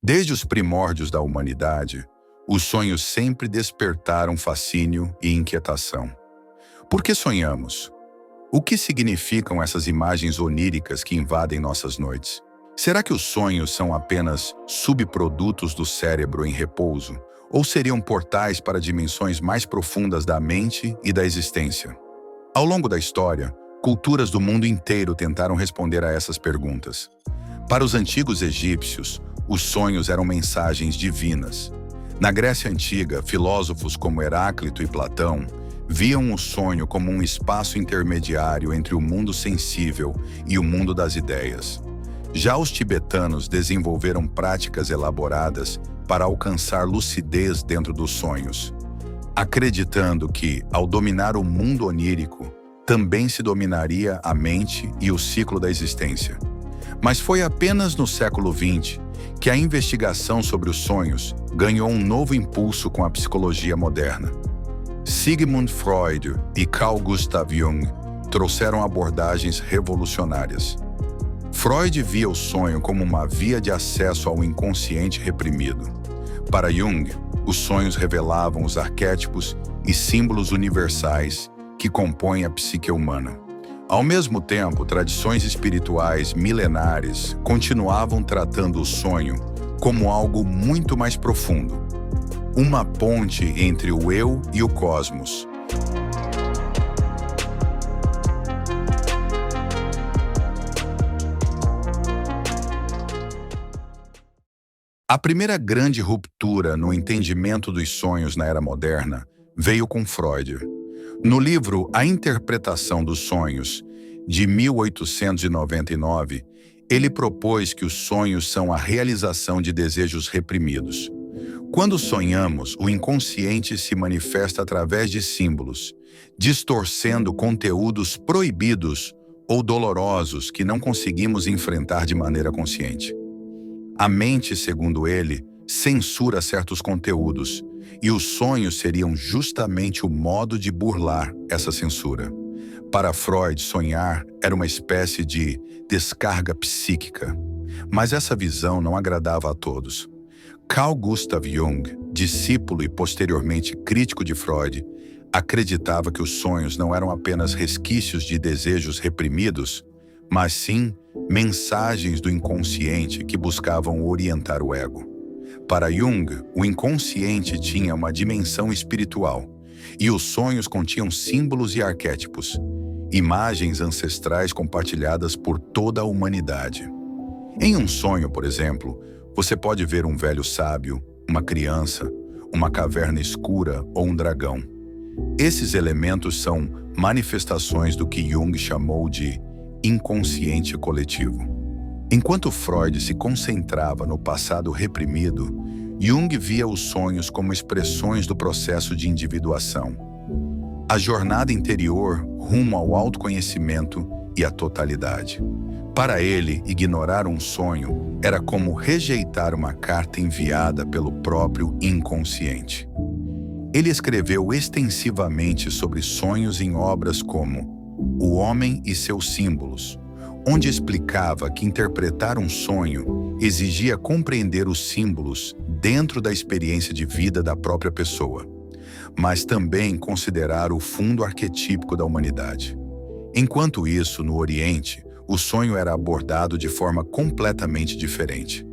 Desde os primórdios da humanidade, os sonhos sempre despertaram fascínio e inquietação. Por que sonhamos? O que significam essas imagens oníricas que invadem nossas noites? Será que os sonhos são apenas subprodutos do cérebro em repouso, ou seriam portais para dimensões mais profundas da mente e da existência? Ao longo da história, culturas do mundo inteiro tentaram responder a essas perguntas. Para os antigos egípcios, os sonhos eram mensagens divinas. Na Grécia Antiga, filósofos como Heráclito e Platão viam o sonho como um espaço intermediário entre o mundo sensível e o mundo das ideias. Já os tibetanos desenvolveram práticas elaboradas para alcançar lucidez dentro dos sonhos, acreditando que, ao dominar o mundo onírico, também se dominaria a mente e o ciclo da existência. Mas foi apenas no século XX que a investigação sobre os sonhos ganhou um novo impulso com a psicologia moderna. Sigmund Freud e Carl Gustav Jung trouxeram abordagens revolucionárias. Freud via o sonho como uma via de acesso ao inconsciente reprimido. Para Jung, os sonhos revelavam os arquétipos e símbolos universais que compõem a psique humana. Ao mesmo tempo, tradições espirituais milenares continuavam tratando o sonho como algo muito mais profundo, uma ponte entre o eu e o cosmos. A primeira grande ruptura no entendimento dos sonhos na era moderna veio com Freud. No livro A Interpretação dos Sonhos, de 1899, ele propôs que os sonhos são a realização de desejos reprimidos. Quando sonhamos, o inconsciente se manifesta através de símbolos, distorcendo conteúdos proibidos ou dolorosos que não conseguimos enfrentar de maneira consciente. A mente, segundo ele, censura certos conteúdos, e os sonhos seriam justamente o modo de burlar essa censura. Para Freud, sonhar era uma espécie de descarga psíquica, mas essa visão não agradava a todos. Carl Gustav Jung, discípulo e posteriormente crítico de Freud, acreditava que os sonhos não eram apenas resquícios de desejos reprimidos, mas sim mensagens do inconsciente que buscavam orientar o ego. Para Jung, o inconsciente tinha uma dimensão espiritual, e os sonhos continham símbolos e arquétipos, imagens ancestrais compartilhadas por toda a humanidade. Em um sonho, por exemplo, você pode ver um velho sábio, uma criança, uma caverna escura ou um dragão. Esses elementos são manifestações do que Jung chamou de inconsciente coletivo. Enquanto Freud se concentrava no passado reprimido, Jung via os sonhos como expressões do processo de individuação, a jornada interior rumo ao autoconhecimento e à totalidade. Para ele, ignorar um sonho era como rejeitar uma carta enviada pelo próprio inconsciente. Ele escreveu extensivamente sobre sonhos em obras como O Homem e Seus Símbolos, onde explicava que interpretar um sonho exigia compreender os símbolos dentro da experiência de vida da própria pessoa, mas também considerar o fundo arquetípico da humanidade. Enquanto isso, no Oriente, o sonho era abordado de forma completamente diferente.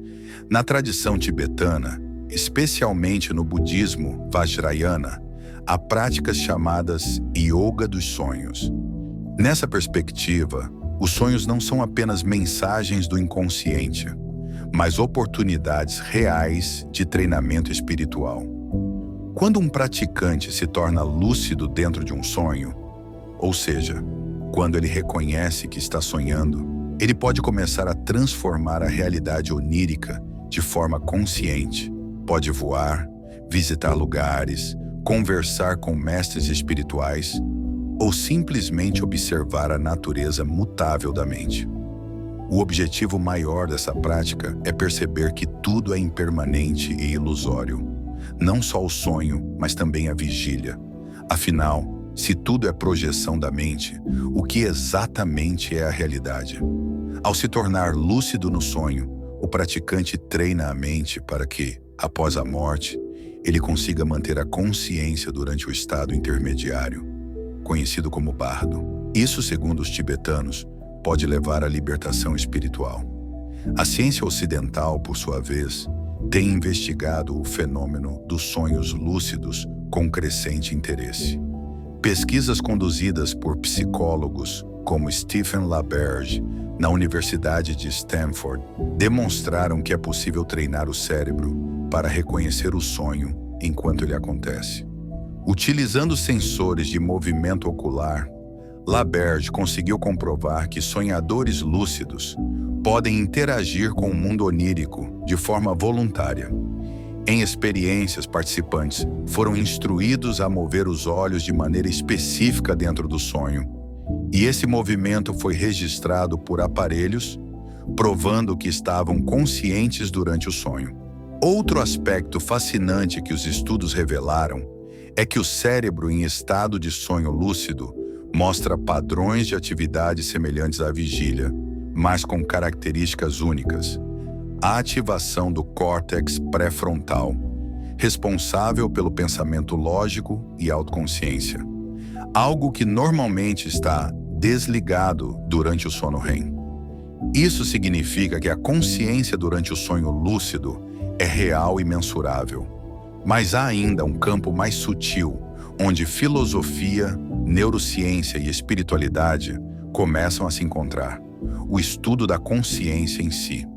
Na tradição tibetana, especialmente no budismo Vajrayana, há práticas chamadas Yoga dos Sonhos. Nessa perspectiva, os sonhos não são apenas mensagens do inconsciente, mas oportunidades reais de treinamento espiritual. Quando um praticante se torna lúcido dentro de um sonho, ou seja, quando ele reconhece que está sonhando, ele pode começar a transformar a realidade onírica de forma consciente. Pode voar, visitar lugares, conversar com mestres espirituais ou simplesmente observar a natureza mutável da mente. O objetivo maior dessa prática é perceber que tudo é impermanente e ilusório. Não só o sonho, mas também a vigília. Afinal, se tudo é projeção da mente, o que exatamente é a realidade? Ao se tornar lúcido no sonho, o praticante treina a mente para que, após a morte, ele consiga manter a consciência durante o estado intermediário, conhecido como bardo. Isso, segundo os tibetanos, pode levar à libertação espiritual. A ciência ocidental, por sua vez, tem investigado o fenômeno dos sonhos lúcidos com crescente interesse. Pesquisas conduzidas por psicólogos como Stephen LaBerge, na Universidade de Stanford, demonstraram que é possível treinar o cérebro para reconhecer o sonho enquanto ele acontece. Utilizando sensores de movimento ocular, LaBerge conseguiu comprovar que sonhadores lúcidos podem interagir com o mundo onírico de forma voluntária. Em experiências, participantes foram instruídos a mover os olhos de maneira específica dentro do sonho, e esse movimento foi registrado por aparelhos, provando que estavam conscientes durante o sonho. Outro aspecto fascinante que os estudos revelaram é que o cérebro em estado de sonho lúcido mostra padrões de atividade semelhantes à vigília, mas com características únicas. A ativação do córtex pré-frontal, responsável pelo pensamento lógico e autoconsciência, algo que normalmente está desligado durante o sono REM. Isso significa que a consciência durante o sonho lúcido é real e mensurável. Mas há ainda um campo mais sutil, onde filosofia, neurociência e espiritualidade começam a se encontrar: o estudo da consciência em si.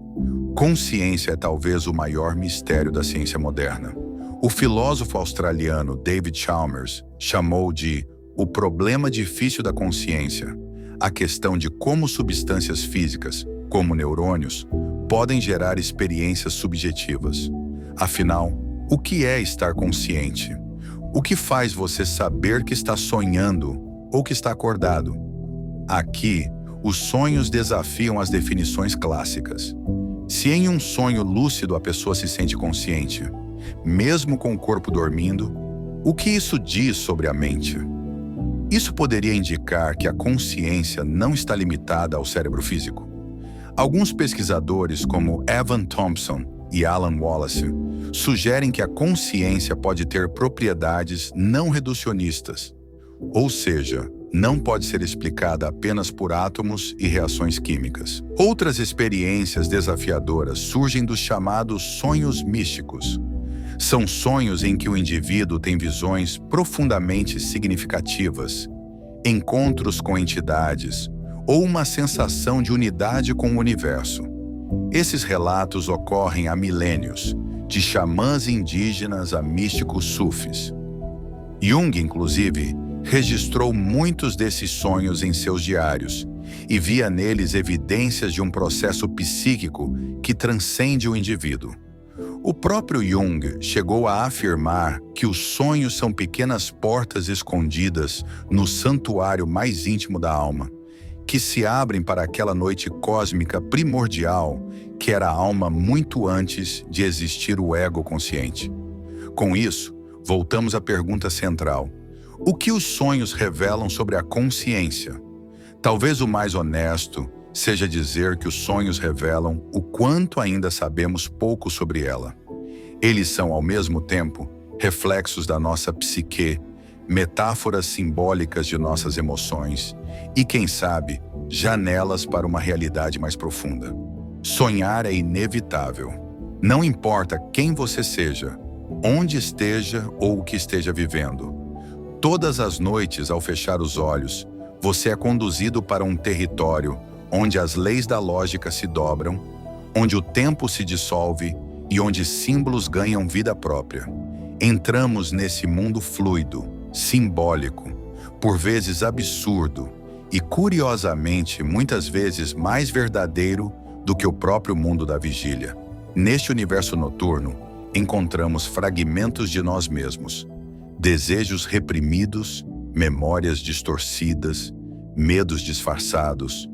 Consciência é talvez o maior mistério da ciência moderna. O filósofo australiano David Chalmers chamou de o problema difícil da consciência, a questão de como substâncias físicas, como neurônios, podem gerar experiências subjetivas. Afinal, o que é estar consciente? O que faz você saber que está sonhando ou que está acordado? Aqui, os sonhos desafiam as definições clássicas. Se em um sonho lúcido a pessoa se sente consciente, mesmo com o corpo dormindo, o que isso diz sobre a mente? Isso poderia indicar que a consciência não está limitada ao cérebro físico. Alguns pesquisadores, como Evan Thompson e Alan Wallace, sugerem que a consciência pode ter propriedades não reducionistas, ou seja, não pode ser explicada apenas por átomos e reações químicas. Outras experiências desafiadoras surgem dos chamados sonhos místicos. São sonhos em que o indivíduo tem visões profundamente significativas, encontros com entidades ou uma sensação de unidade com o universo. Esses relatos ocorrem há milênios, de xamãs indígenas a místicos sufis. Jung, inclusive, registrou muitos desses sonhos em seus diários e via neles evidências de um processo psíquico que transcende o indivíduo. O próprio Jung chegou a afirmar que os sonhos são pequenas portas escondidas no santuário mais íntimo da alma, que se abrem para aquela noite cósmica primordial que era a alma muito antes de existir o ego consciente. Com isso, voltamos à pergunta central: o que os sonhos revelam sobre a consciência? Talvez o mais honesto seja dizer que os sonhos revelam o quanto ainda sabemos pouco sobre ela. Eles são, ao mesmo tempo, reflexos da nossa psique, metáforas simbólicas de nossas emoções e, quem sabe, janelas para uma realidade mais profunda. Sonhar é inevitável. Não importa quem você seja, onde esteja ou o que esteja vivendo. Todas as noites, ao fechar os olhos, você é conduzido para um território onde as leis da lógica se dobram, onde o tempo se dissolve e onde símbolos ganham vida própria. Entramos nesse mundo fluido, simbólico, por vezes absurdo e, curiosamente, muitas vezes mais verdadeiro do que o próprio mundo da vigília. Neste universo noturno, encontramos fragmentos de nós mesmos, desejos reprimidos, memórias distorcidas, medos disfarçados,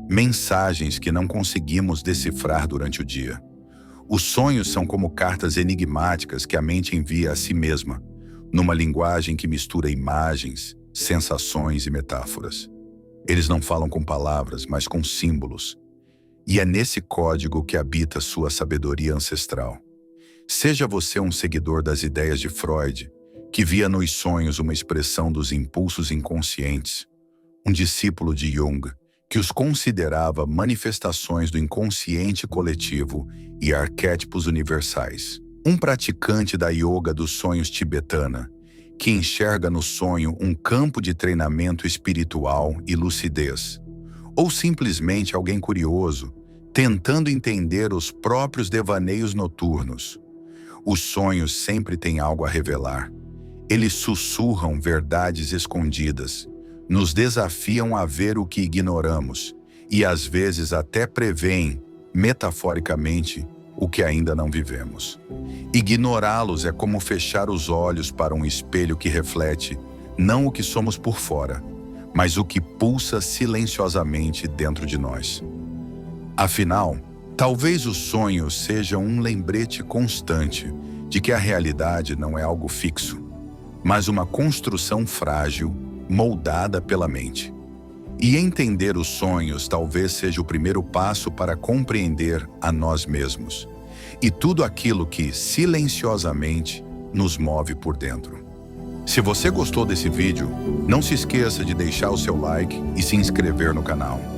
mensagens que não conseguimos decifrar durante o dia. Os sonhos são como cartas enigmáticas que a mente envia a si mesma, numa linguagem que mistura imagens, sensações e metáforas. Eles não falam com palavras, mas com símbolos. E é nesse código que habita sua sabedoria ancestral. Seja você um seguidor das ideias de Freud, que via nos sonhos uma expressão dos impulsos inconscientes, um discípulo de Jung, que os considerava manifestações do inconsciente coletivo e arquétipos universais. Um praticante da yoga dos sonhos tibetana, que enxerga no sonho um campo de treinamento espiritual e lucidez. Ou simplesmente alguém curioso, tentando entender os próprios devaneios noturnos. Os sonhos sempre têm algo a revelar. Eles sussurram verdades escondidas, nos desafiam a ver o que ignoramos e às vezes até preveem, metaforicamente, o que ainda não vivemos. Ignorá-los é como fechar os olhos para um espelho que reflete não o que somos por fora, mas o que pulsa silenciosamente dentro de nós. Afinal, talvez os sonhos sejam um lembrete constante de que a realidade não é algo fixo, mas uma construção frágil, moldada pela mente. E entender os sonhos talvez seja o primeiro passo para compreender a nós mesmos e tudo aquilo que, silenciosamente, nos move por dentro. Se você gostou desse vídeo, não se esqueça de deixar o seu like e se inscrever no canal.